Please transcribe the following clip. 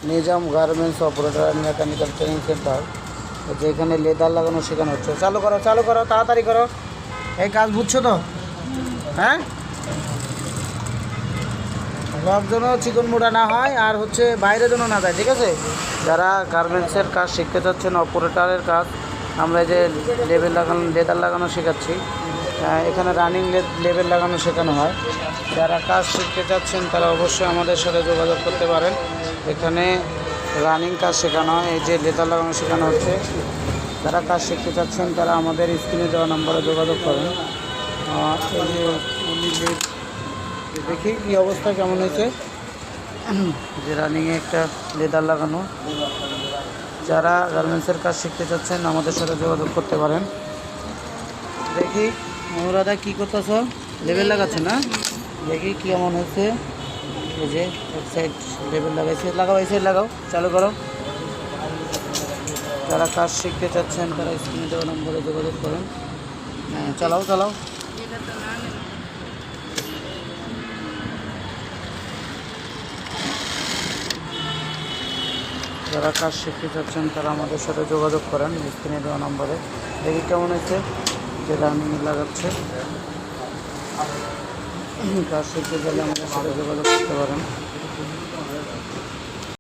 Nizam garments operator and mechanical training centre, যেখানে leather লাগানো শেখানো হচ্ছে। চালু করো তাড়াতাড়ি করো, এই কাজ বুঝছো তো? হ্যাঁ, সব যেন চিকন মোড়া না হয় আর হচ্ছে বাইরে যেন না যায়, ঠিক আছে? যারা গার্মেন্টসের কাজ শিখতে চাচ্ছেন, অপারেটরের কাজ, আমরা যে লেদার লাগানো শেখাচ্ছি, এখানে রানিং লেবেল লাগানো শেখানো হয়। যারা কাজ শিখতে চাচ্ছেন তারা অবশ্যই আমাদের সাথে যোগাযোগ করতে পারেন। এখানে রানিং কাজ শেখানো হয়, এই যে লেদার লাগানো শেখানো হচ্ছে। যারা কাজ শিখতে চাচ্ছেন তারা আমাদের স্ক্রিনে দেওয়া নম্বরে যোগাযোগ করেন। এই যে দেখি কী অবস্থা কেমন হয়েছে, যে রানিংয়ে একটা লেদার লাগানো। যারা গার্মেন্টসের কাজ শিখতে চাচ্ছেন আমাদের সাথে যোগাযোগ করতে পারেন। দেখি অনুরাধা কী করতেছ? লেবেল লাগাচ্ছে না? দেখি কী এমন হয়েছে। এই যে এক সাইড লেবেল লাগাইছে, লাগাও, এই সাইড লাগাও, চালু করো। যারা কাজ শিখতে চাচ্ছেন তারা স্ক্রিনে দেওয়া নম্বরে যোগাযোগ করেন। হ্যাঁ, চালাও। যারা কাজ শিখতে চাচ্ছেন তারা আমাদের সাথে যোগাযোগ করেন স্ক্রিনে দেওয়া নম্বরে। দেখি কেমন হয়েছে, যে রানিং লাগাচ্ছে। কাজ শিখতে গেলে আমাদের সাথে যোগাযোগ করতে পারেন।